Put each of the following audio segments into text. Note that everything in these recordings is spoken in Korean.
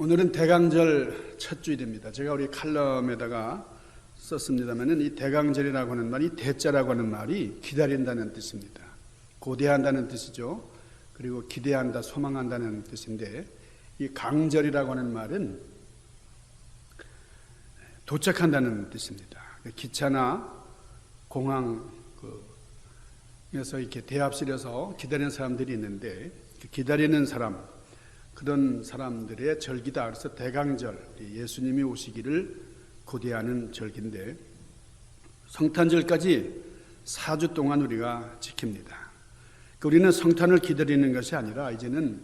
오늘은 대강절 첫 주일입니다. 제가 우리 칼럼에다가 썼습니다만은 이 대강절이라고 하는 말이 대자라고 하는 말이 기다린다는 뜻입니다. 고대한다는 뜻이죠. 그리고 기대한다, 소망한다는 뜻인데 이 강절이라고 하는 말은 도착한다는 뜻입니다. 기차나 공항에서 이렇게 대합실에서 기다리는 사람들이 있는데 기다리는 사람, 그런 사람들의 절기다. 그래서 대강절, 예수님이 오시기를 고대하는 절기인데 성탄절까지 4주 동안 우리가 지킵니다. 우리는 성탄을 기다리는 것이 아니라 이제는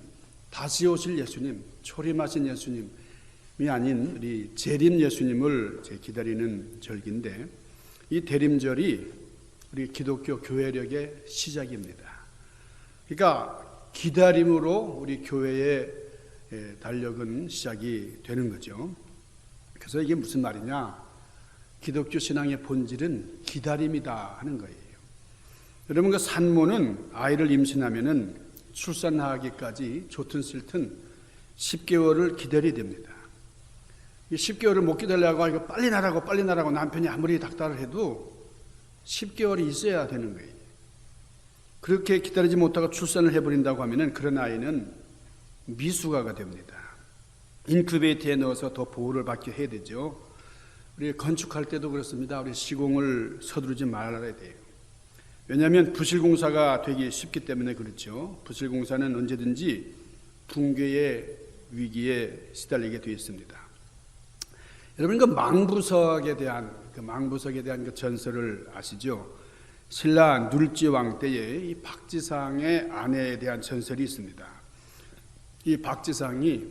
다시 오실 예수님, 초림하신 예수님이 아닌 우리 재림 예수님을 기다리는 절기인데 이 대림절이 우리 기독교 교회력의 시작입니다. 그러니까 기다림으로 우리 교회의 달력은 시작이 되는 거죠. 그래서 이게 무슨 말이냐? 기독교 신앙의 본질은 기다림이다 하는 거예요. 여러분, 그 산모는 아이를 임신하면은 출산하기까지 좋든 싫든 10개월을 기다려야 됩니다. 이 10개월을 못 기다리려고 빨리 나라고 남편이 아무리 닥달을 해도 10개월이 있어야 되는 거예요. 그렇게 기다리지 못하고 출산을 해버린다고 하면은 그런 아이는 미숙아가 됩니다. 인큐베이터에 넣어서 더 보호를 받게 해야 되죠. 우리 건축할 때도 그렇습니다. 우리 시공을 서두르지 말아야 돼요. 왜냐하면 부실공사가 되기 쉽기 때문에 그렇죠. 부실공사는 언제든지 붕괴의 위기에 시달리게 되어 있습니다. 여러분, 그 망부석에 대한 그 전설을 아시죠? 신라 누르지 왕 때에 이 박지상의 아내에 대한 전설이 있습니다. 이 박지상이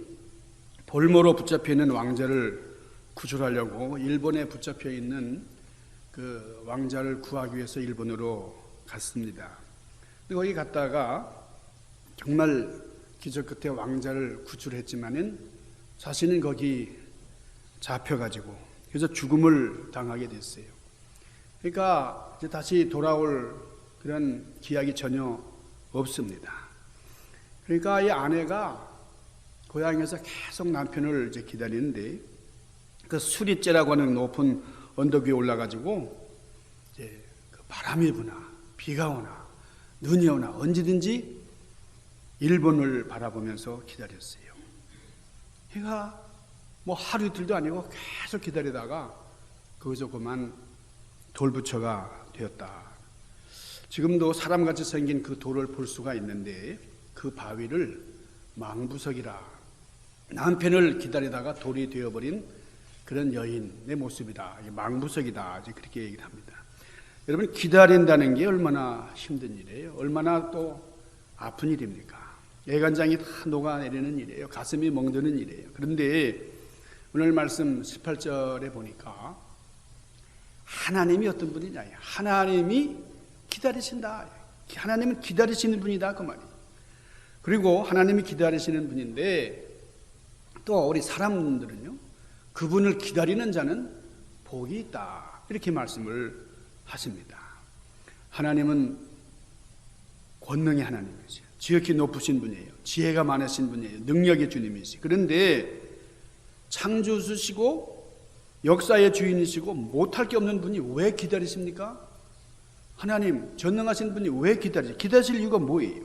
볼모로 붙잡혀 있는 왕자를 구출하려고 일본에 붙잡혀 있는 그 왕자를 구하기 위해서 일본으로 갔습니다. 근데 거기 갔다가 정말 기적 끝에 왕자를 구출했지만은 자신은 거기 잡혀가지고 그래서 죽음을 당하게 됐어요. 그러니까 이제 다시 돌아올 그런 기약이 전혀 없습니다. 그러니까 이 아내가 고향에서 계속 남편을 이제 기다리는데 그 수리째라고 하는 높은 언덕 위에 올라가지고 이제 그 바람이 부나 비가 오나 눈이 오나 언제든지 일본을 바라보면서 기다렸어요. 그러니까 뭐 하루 이틀도 아니고 계속 기다리다가 거기서 그만 돌부처가 되었다. 지금도 사람같이 생긴 그 돌을 볼 수가 있는데 그 바위를 망부석이라, 남편을 기다리다가 돌이 되어버린 그런 여인의 모습이다, 망부석이다, 그렇게 얘기를 합니다. 여러분, 기다린다는 게 얼마나 힘든 일이에요. 얼마나 또 아픈 일입니까? 애간장이 다 녹아내리는 일이에요. 가슴이 멍드는 일이에요. 그런데 오늘 말씀 18절에 보니까 하나님이 어떤 분이냐? 하나님이 기다리신다. 하나님은 기다리시는 분이다, 그 말이에요. 그리고 하나님이 기다리시는 분인데 또 우리 사람들은요, 그분을 기다리는 자는 복이 있다, 이렇게 말씀을 하십니다. 하나님은 권능의 하나님이세요. 지극히 높으신 분이에요. 지혜가 많으신 분이에요. 능력의 주님이시죠. 그런데 창조주시고 역사의 주인이시고 못할 게 없는 분이 왜 기다리십니까? 하나님 전능하신 분이 왜 기다리실 이유가 뭐예요?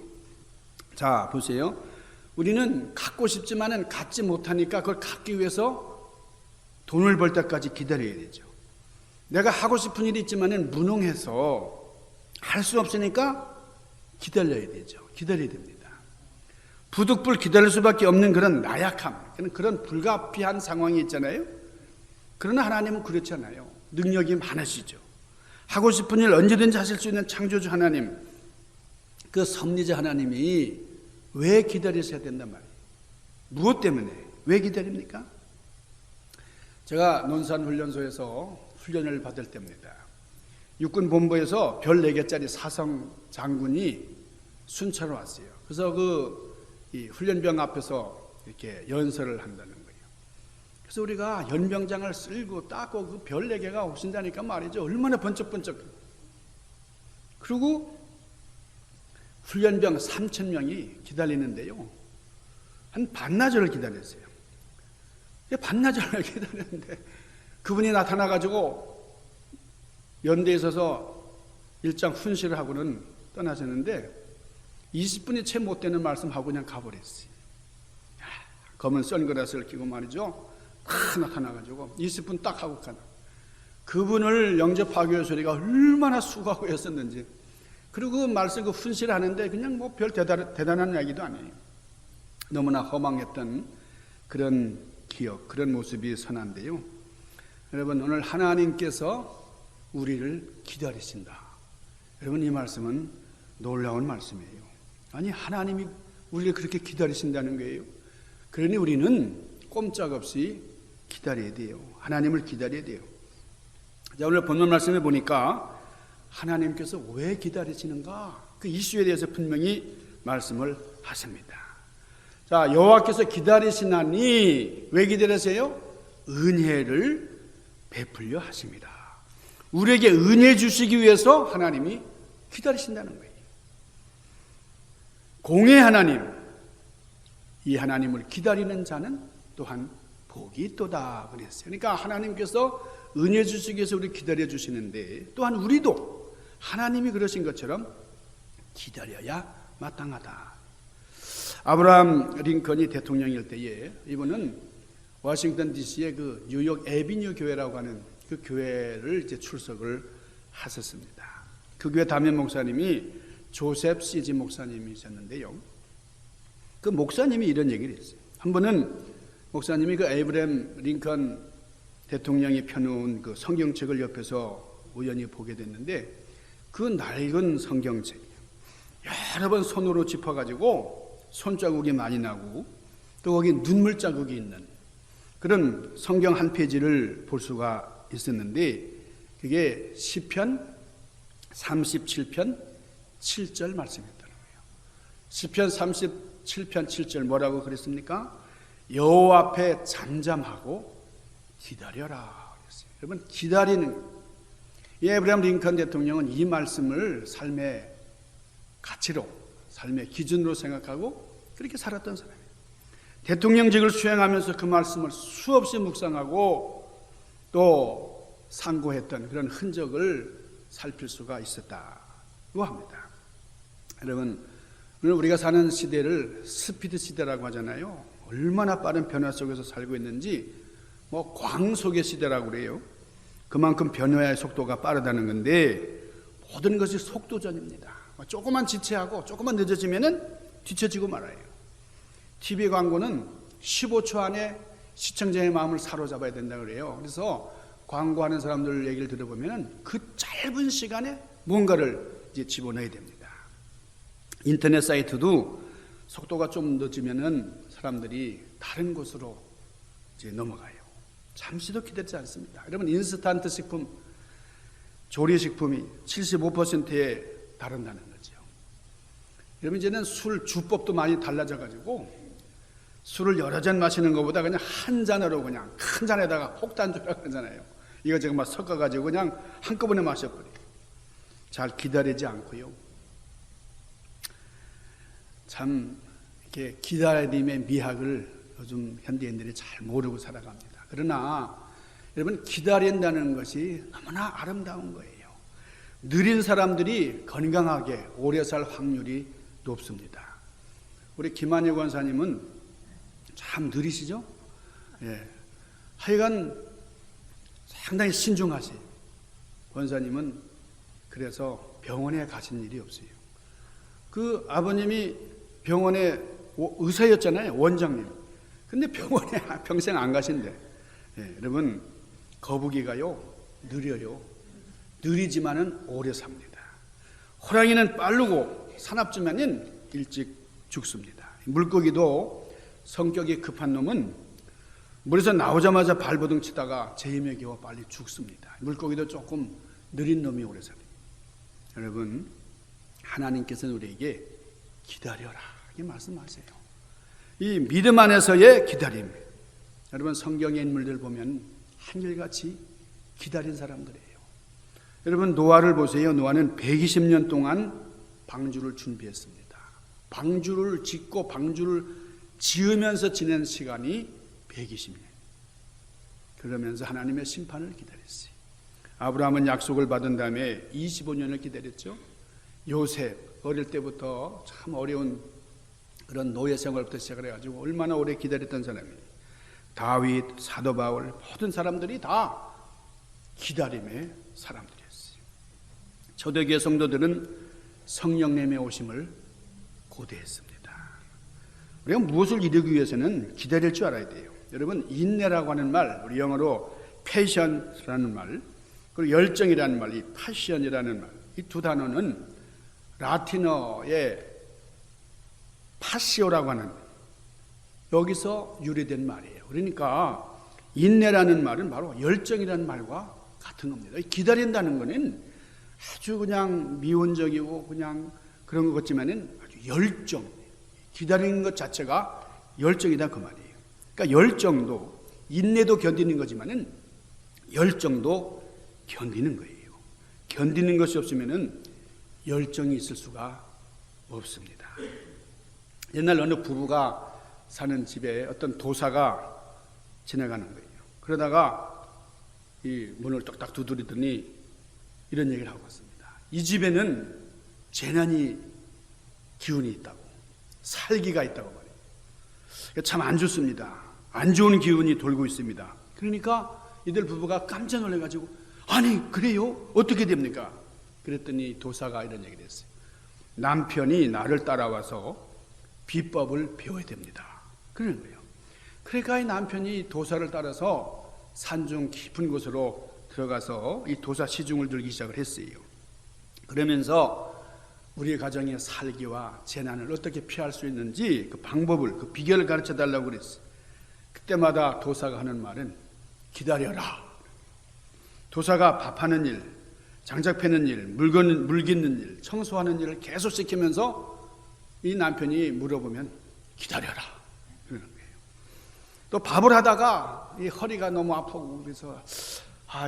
자, 보세요. 우리는 갖고 싶지만은 갖지 못하니까 그걸 갖기 위해서 돈을 벌 때까지 기다려야 되죠. 내가 하고 싶은 일이 있지만은 무능해서 할 수 없으니까 기다려야 되죠. 기다려야 됩니다. 부득불 기다릴 수밖에 없는 그런 나약함, 그런 불가피한 상황이 있잖아요. 그러나 하나님은 그렇지 않아요. 능력이 많으시죠. 하고 싶은 일 언제든지 하실 수 있는 창조주 하나님, 그 섭리자 하나님이 왜 기다리셔야 된단 말이에요? 무엇 때문에? 왜 기다립니까? 제가 논산훈련소에서 훈련을 받을 때입니다. 육군본부에서 별 4개짜리 사성 장군이 순찰을 왔어요. 그래서 이 훈련병 앞에서 이렇게 연설을 한다는 거예요. 그래서 우리가 연병장을 쓸고 닦고 그 별 4개가 오신다니까 말이죠. 얼마나 번쩍번쩍. 그리고 훈련병 3,000명이 기다리는데요, 한 반나절을 기다렸어요. 반나절을 기다렸는데 그분이 나타나가지고 연대에 있어서 일장 훈시를 하고는 떠나셨는데 20분이 채 못 되는 말씀하고 그냥 가버렸어요. 검은 선글라스를 끼고 말이죠. 딱 나타나가지고 20분 딱 하고 가나. 그분을 영접하기 위해서 우리가 얼마나 수고하고 했었는지. 그리고 그 말씀, 그 훈시를 하는데 그냥 뭐 별 대단한 이야기도 아니에요. 너무나 허망했던 그런 기억, 그런 모습이 선한데요. 여러분, 오늘 하나님께서 우리를 기다리신다. 여러분, 이 말씀은 놀라운 말씀이에요. 아니, 하나님이 우리를 그렇게 기다리신다는 거예요. 그러니 우리는 꼼짝없이 기다려야 돼요. 하나님을 기다려야 돼요. 자, 오늘 본문 말씀에 보니까 하나님께서 왜 기다리시는가? 그 이슈에 대해서 분명히 말씀을 하십니다. 자, 여호와께서 기다리시나니 왜 기다리세요? 은혜를 베풀려 하십니다. 우리에게 은혜 주시기 위해서 하나님이 기다리신다는 거예요. 공의 하나님, 이 하나님을 기다리는 자는 또한 복이 있도다 그랬어요. 그러니까 하나님께서 은혜 주시기 위해서 우리 기다려 주시는데 또한 우리도 하나님이 그러신 것처럼 기다려야 마땅하다. 아브라함 링컨이 대통령일 때에 이분은 워싱턴 DC의 그 뉴욕 에비뉴 교회라고 하는 그 교회를 이제 출석을 하셨습니다. 그 교회 담임 목사님이 조셉 시지 목사님이셨는데요. 그 목사님이 이런 얘기를 했어요. 한 번은 목사님이 그 에이브램 링컨 대통령이 펴놓은 그 성경책을 옆에서 우연히 보게 됐는데 그 낡은 성경책이에요. 여러 번 손으로 짚어가지고 손자국이 많이 나고 또 거기 눈물 자국이 있는 그런 성경 한 페이지를 볼 수가 있었는데 그게 시편 37편 7절 말씀이었다는 거예요. 시편 37편 7절 뭐라고 그랬습니까? 여호와 앞에 잠잠하고 기다려라 그랬어요. 여러분, 기다리는 에이브러함 링컨 대통령은 이 말씀을 삶의 가치로, 삶의 기준으로 생각하고 그렇게 살았던 사람이에요. 대통령직을 수행하면서 그 말씀을 수없이 묵상하고 또 상고했던 그런 흔적을 살필 수가 있었다고 합니다. 여러분, 오늘 우리가 사는 시대를 스피드 시대라고 하잖아요. 얼마나 빠른 변화 속에서 살고 있는지 뭐 광속의 시대라고 그래요. 그만큼 변화의 속도가 빠르다는 건데 모든 것이 속도전입니다. 조금만 지체하고 조금만 늦어지면은 뒤처지고 말아요. TV 광고는 15초 안에 시청자의 마음을 사로잡아야 된다고 그래요. 그래서 광고하는 사람들 얘기를 들어보면 그 짧은 시간에 뭔가를 이제 집어넣어야 됩니다. 인터넷 사이트도 속도가 좀 늦으면은 사람들이 다른 곳으로 이제 넘어가요. 잠시도 기다리지 않습니다. 여러분, 인스턴트 식품, 조리식품이 75%에 다른다는 거죠. 여러분, 이제는 술 주법도 많이 달라져가지고 술을 여러 잔 마시는 것보다 그냥 한 잔으로 그냥 큰 잔에다가 혹단주라고 하잖아요. 이거 지금 막 섞어가지고 그냥 한꺼번에 마셔버려요. 잘 기다리지 않고요. 참 이렇게 기다림의 미학을 요즘 현대인들이 잘 모르고 살아갑니다. 그러나 여러분, 기다린다는 것이 너무나 아름다운 거예요. 느린 사람들이 건강하게 오래 살 확률이 높습니다. 우리 김한희 권사님은 참 느리시죠? 예. 하여간 상당히 신중하세요. 권사님은 그래서 병원에 가신 일이 없어요. 그 아버님이 병원에 의사였잖아요, 원장님. 근데 병원에 평생 안 가신대. 예, 여러분, 거북이가요 느려요. 느리지만은 오래 삽니다. 호랑이는 빠르고 사납지만은 일찍 죽습니다. 물고기도 성격이 급한 놈은 물에서 나오자마자 발버둥 치다가 제 힘에 겨워 빨리 죽습니다. 물고기도 조금 느린 놈이 오래 삽니다. 여러분, 하나님께서는 우리에게 기다려라 이렇게 말씀하세요. 이 믿음 안에서의 기다림. 여러분, 성경의 인물들 보면 한결같이 기다린 사람들이에요. 여러분, 노아를 보세요. 노아는 120년 동안 방주를 준비했습니다. 방주를 짓고 방주를 지으면서 지낸 시간이 120년. 그러면서 하나님의 심판을 기다렸어요. 아브라함은 약속을 받은 다음에 25년을 기다렸죠. 요셉 어릴 때부터 참 어려운 그런 노예 생활부터 시작을 해가지고 얼마나 오래 기다렸던 사람이에요. 다윗, 사도 바울 모든 사람들이 다 기다림의 사람들이었어요. 초대교회 성도들은 성령님의 오심을 고대했습니다. 우리가 무엇을 이루기 위해서는 기다릴 줄 알아야 돼요. 여러분, 인내라고 하는 말, 우리 영어로 patience라는 말, 그리고 열정이라는 말, 이 passion이라는 말, 이 두 단어는 라틴어의 파시오라고 하는 여기서 유래된 말이에요. 그러니까 인내라는 말은 바로 열정이라는 말과 같은 겁니다. 기다린다는 것은 아주 그냥 미온적이고 그냥 그런 것 같지만은 아주 열정, 기다리는 것 자체가 열정이다 그 말이에요. 그러니까 열정도 인내도 견디는 거지만은 열정도 견디는 거예요. 견디는 것이 없으면은 열정이 있을 수가 없습니다. 옛날 어느 부부가 사는 집에 어떤 도사가 지나가는 거예요. 그러다가 이 문을 딱딱 두드리더니 이런 얘기를 하고 왔습니다. 이 집에는 재난이 기운이 있다고, 살기가 있다고 말해요. 참 안 좋습니다. 안 좋은 기운이 돌고 있습니다. 그러니까 이들 부부가 깜짝 놀라가지고 아니 그래요? 어떻게 됩니까? 그랬더니 도사가 이런 얘기를 했어요. 남편이 나를 따라와서 비법을 배워야 됩니다. 그러는 거예요. 그러니까 이 남편이 도사를 따라서 산중 깊은 곳으로 들어가서 이 도사 시중을 들기 시작을 했어요. 그러면서 우리의 가정의 살기와 재난을 어떻게 피할 수 있는지 그 방법을, 그 비결을 가르쳐 달라고 그랬어요. 그때마다 도사가 하는 말은 기다려라. 도사가 밥하는 일, 장작 패는 일, 물 깃는 일, 청소하는 일을 계속 시키면서 이 남편이 물어보면 기다려라. 그러는 거예요. 또 밥을 하다가 이 허리가 너무 아프고 그래서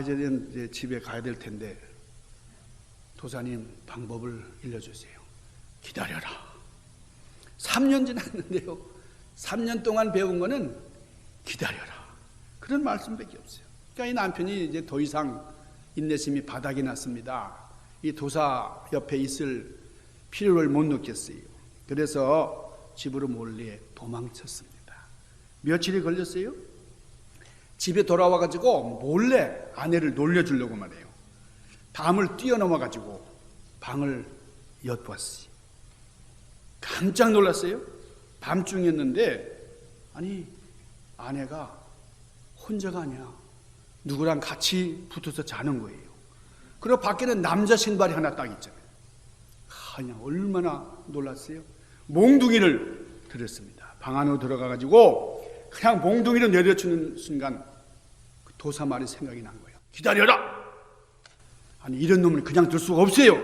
이제 집에 가야 될 텐데 도사님 방법을 일러주세요. 기다려라. 3년 지났는데요. 3년 동안 배운 거는 기다려라. 그런 말씀밖에 없어요. 그러니까 이 남편이 이제 더 이상 인내심이 바닥이 났습니다. 이 도사 옆에 있을 필요를 못 느꼈어요. 그래서 집으로 몰래 도망쳤습니다. 며칠이 걸렸어요? 집에 돌아와가지고 몰래 아내를 놀려주려고 말해요. 담을 뛰어넘어가지고 방을 엿보았어요. 깜짝 놀랐어요. 밤중이었는데 아니 아내가 혼자가 아니야. 누구랑 같이 붙어서 자는 거예요. 그리고 밖에는 남자 신발이 하나 딱 있잖아요. 그냥 얼마나 놀랐어요. 몽둥이를 들었습니다. 방 안으로 들어가가지고 그냥 몽둥이를 내려주는 순간 그 도사 말이 생각이 난 거예요. 기다려라. 아니 이런 놈을 그냥 둘 수가 없어요.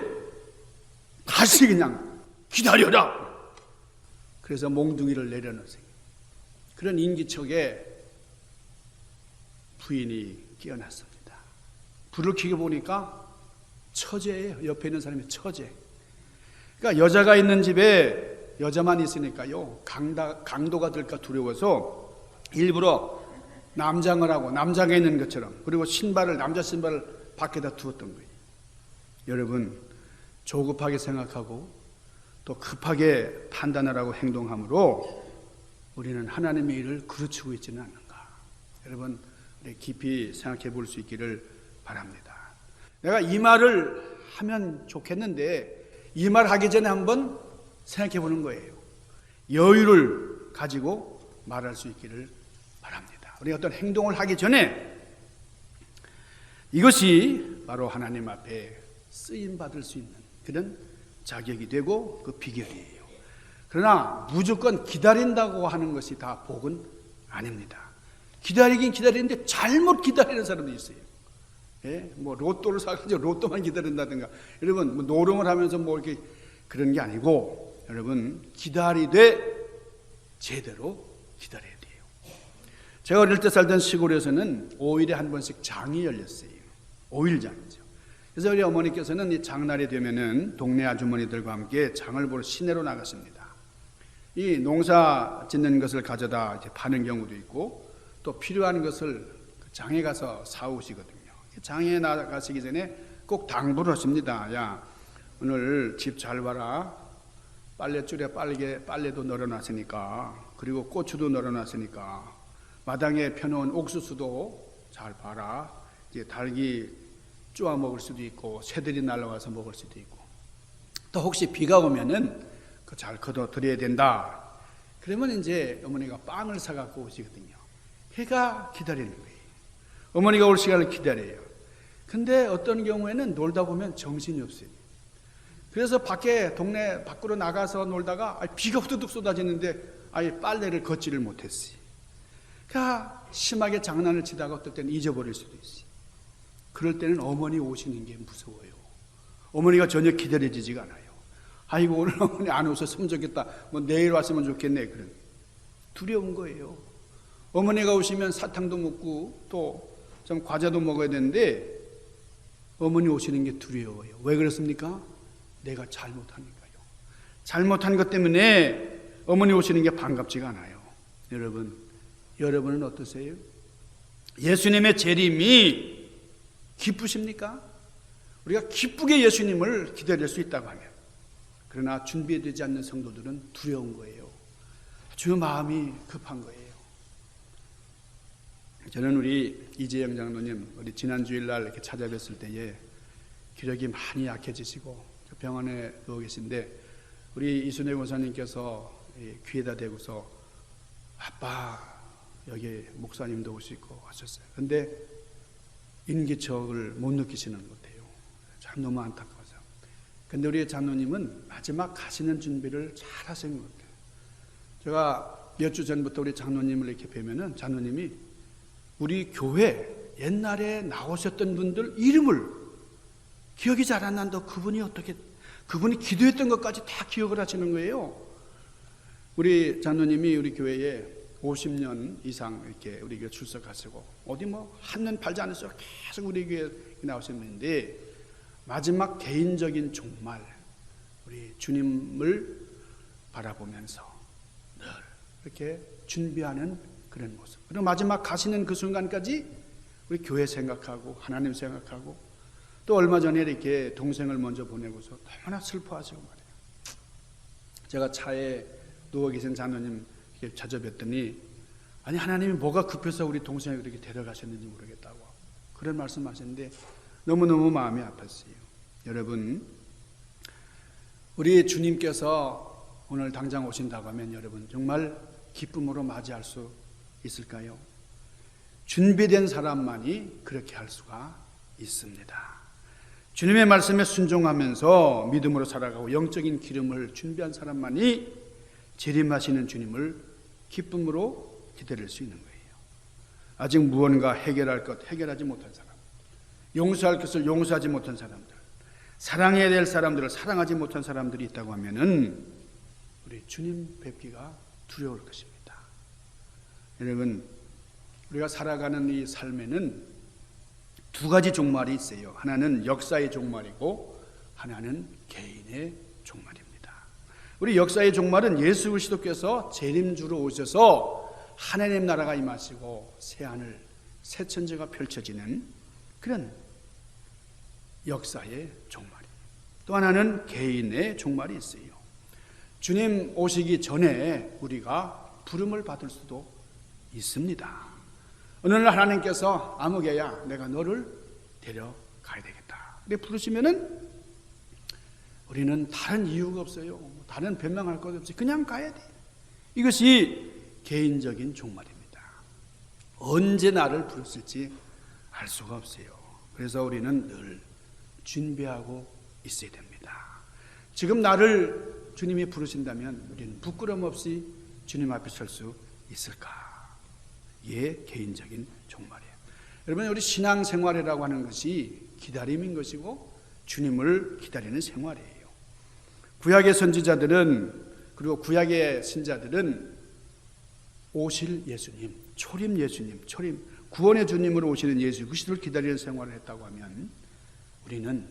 다시 그냥 기다려라. 그래서 몽둥이를 내려놓으세요. 그런 인기척에 부인이 깨어났습니다. 불을 켜게 보니까 처제예요. 옆에 있는 사람이 처제. 그러니까 여자가 있는 집에 여자만 있으니까요. 강도가 될까 두려워서 일부러 남장을 하고 남장에 있는 것처럼 그리고 남자 신발을 밖에다 두었던 거예요. 여러분 조급하게 생각하고 또 급하게 판단을 하고 행동함으로 우리는 하나님의 일을 그르치고 있지는 않는가. 여러분 우리 깊이 생각해 볼 수 있기를 바랍니다. 내가 이 말을 하면 좋겠는데 이 말 하기 전에 한번 생각해 보는 거예요. 여유를 가지고 말할 수 있기를 바랍니다. 우리가 어떤 행동을 하기 전에 이것이 바로 하나님 앞에 쓰임 받을 수 있는 그런 자격이 되고 그 비결이에요. 그러나 무조건 기다린다고 하는 것이 다 복은 아닙니다. 기다리긴 기다리는데 잘못 기다리는 사람도 있어요. 예? 뭐 로또를 사가지고 로또만 기다린다든가 여러분 뭐 노름을 하면서 뭐 이렇게 그런 게 아니고 여러분 기다리되 제대로 기다려야 돼요. 제가 어릴 때 살던 시골에서는 5일에 한 번씩 장이 열렸어요. 5일장이죠. 그래서 우리 어머니께서는 이 장날이 되면은 동네 아주머니들과 함께 장을 보러 시내로 나갔습니다. 이 농사 짓는 것을 가져다 이제 파는 경우도 있고 또 필요한 것을 장에 가서 사오시거든요. 장에 나가시기 전에 꼭 당부를 하십니다. 야, 오늘 집 잘 봐라. 빨랫줄에 빨래도 널어놨으니까, 그리고 고추도 널어놨으니까, 마당에 펴놓은 옥수수도 잘 봐라. 이제 닭이 쪼아 먹을 수도 있고, 새들이 날아와서 먹을 수도 있고, 또 혹시 비가 오면은 그 잘 걷어 드려야 된다. 그러면 이제 어머니가 빵을 사갖고 오시거든요. 해가 기다리는 거예요. 어머니가 올 시간을 기다려요. 근데 어떤 경우에는 놀다 보면 정신이 없어요. 그래서 동네 밖으로 나가서 놀다가 비가 후두둑 쏟아지는데 아예 빨래를 걷지를 못했어요. 그러니까 심하게 장난을 치다가 어떨 때는 잊어버릴 수도 있어요. 그럴 때는 어머니 오시는 게 무서워요. 어머니가 전혀 기다려지지가 않아요. 아이고, 오늘 어머니 안 오셨으면 좋겠다. 뭐 내일 왔으면 좋겠네. 그런 두려운 거예요. 어머니가 오시면 사탕도 먹고 또 좀 과자도 먹어야 되는데 어머니 오시는 게 두려워요. 왜 그렇습니까? 내가 잘못하니까요. 잘못한 것 때문에 어머니 오시는 게 반갑지가 않아요. 여러분은 어떠세요? 예수님의 재림이 기쁘십니까? 우리가 기쁘게 예수님을 기다릴 수 있다고 하면, 그러나 준비되지 않는 성도들은 두려운 거예요. 아주 마음이 급한 거예요. 저는 우리 이재영 장로님, 우리 지난 주일날 이렇게 찾아뵀을 때에 기력이 많이 약해지시고 병원에 누워 계신데, 우리 이순혜 권사님께서 귀에다 대고서 아빠 여기 목사님도 오시고 하셨어요. 근데 인기척을 못 느끼시는 것 같아요. 참 너무 안타까워서. 근데 우리 장로님은 마지막 가시는 준비를 잘 하신 것 같아요. 제가 몇 주 전부터 우리 장로님을 이렇게 뵈면은 장로님이 우리 교회 옛날에 나오셨던 분들 이름을 기억이 잘 안 난다. 그분이 기도했던 것까지 다 기억을 하시는 거예요. 우리 장로님이 우리 교회에 50년 이상 이렇게 우리 교회 출석하시고 어디 뭐 한눈 팔지 않으시고 계속 우리 교회에 나오셨는데, 마지막 개인적인 종말, 우리 주님을 바라보면서 늘 이렇게 준비하는 그런 모습. 그리고 마지막 가시는 그 순간까지 우리 교회 생각하고 하나님 생각하고, 또 얼마 전에 이렇게 동생을 먼저 보내고서 너무나 슬퍼하시고 말이에요. 제가 차에 누워 계신 장로님 찾아뵀더니, 아니 하나님이 뭐가 급해서 우리 동생을 그렇게 데려가셨는지 모르겠다고 그런 말씀하셨는데 너무너무 마음이 아팠어요. 여러분, 우리 주님께서 오늘 당장 오신다고 하면 여러분 정말 기쁨으로 맞이할 수 있을까요? 준비된 사람만이 그렇게 할 수가 있습니다. 주님의 말씀에 순종하면서 믿음으로 살아가고 영적인 기름을 준비한 사람만이 재림하시는 주님을 기쁨으로 기다릴 수 있는 거예요. 아직 무언가 해결할 것 해결하지 못한 사람, 용서할 것을 용서하지 못한 사람들, 사랑해야 될 사람들을 사랑하지 못한 사람들이 있다고 하면은 우리 주님 뵙기가 두려울 것입니다. 여러분, 우리가 살아가는 이 삶에는 두 가지 종말이 있어요. 하나는 역사의 종말이고 하나는 개인의 종말입니다. 우리 역사의 종말은 예수 그리스도께서 재림주로 오셔서 하나님 나라가 임하시고 새하늘 새 천지가 펼쳐지는 그런 역사의 종말이에요. 또 하나는 개인의 종말이 있어요. 주님 오시기 전에 우리가 부름을 받을 수도 있습니다. 어느 날 하나님께서 아무개야 내가 너를 데려가야 되겠다. 이렇게 부르시면은 우리는 다른 이유가 없어요. 다른 변명할 것 없이 그냥 가야 돼. 이것이 개인적인 종말입니다. 언제 나를 부르실지 알 수가 없어요. 그래서 우리는 늘 준비하고 있어야 됩니다. 지금 나를 주님이 부르신다면 우리는 부끄럼 없이 주님 앞에 설 수 있을까? 예, 개인적인 종말이에요. 여러분, 우리 신앙생활이라고 하는 것이 기다림인 것이고 주님을 기다리는 생활이에요. 구약의 선지자들은, 그리고 구약의 신자들은 오실 예수님, 초림 예수님, 구원의 주님으로 오시는 예수 그리스도를 기다리는 생활을 했다고 하면 우리는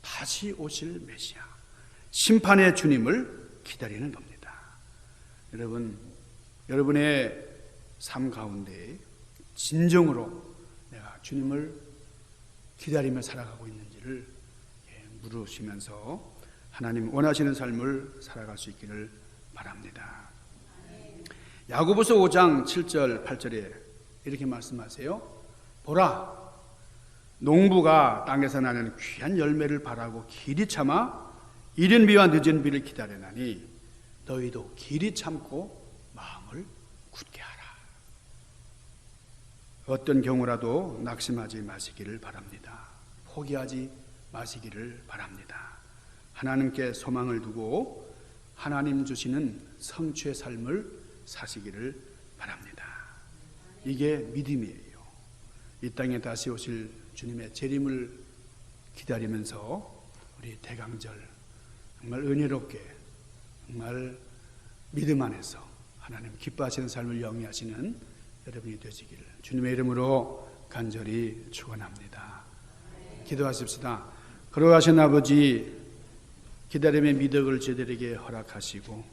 다시 오실 메시아, 심판의 주님을 기다리는 겁니다. 여러분, 여러분의 삶 가운데 진정으로 주님을 기다리며 살아가고 있는지를 물으시면서 하나님 원하시는 삶을 살아갈 수 있기를 바랍니다. 야고보서 5장 7절 8절에 이렇게 말씀하세요. 보라, 농부가 땅에서 나는 귀한 열매를 바라고 길이 참아 이른 비와 늦은 비를 기다리나니 너희도 길이 참고 마음을 굳게 하라. 어떤 경우라도 낙심하지 마시기를 바랍니다. 포기하지 마시기를 바랍니다. 하나님께 소망을 두고 하나님 주시는 성취의 삶을 사시기를 바랍니다. 이게 믿음이에요. 이 땅에 다시 오실 주님의 재림을 기다리면서 우리 대강절 정말 은혜롭게 정말 믿음 안에서 하나님 기뻐하시는 삶을 영위하시는 여러분이 되시기를 주님의 이름으로 간절히 축원합니다. 기도하십시다. 걸어가신 아버지, 기다림의 미덕을 저희들에게 허락하시고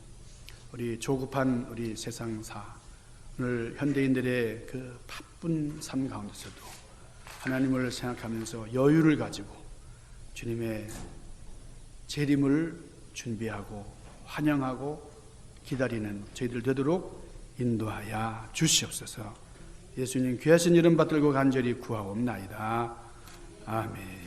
우리 조급한 우리 세상사, 오늘 현대인들의 그 바쁜 삶 가운데서도 하나님을 생각하면서 여유를 가지고 주님의 재림을 준비하고 환영하고 기다리는 저희들 되도록 인도하여 주시옵소서. 예수님 귀하신 이름 받들고 간절히 구하옵나이다. 아멘.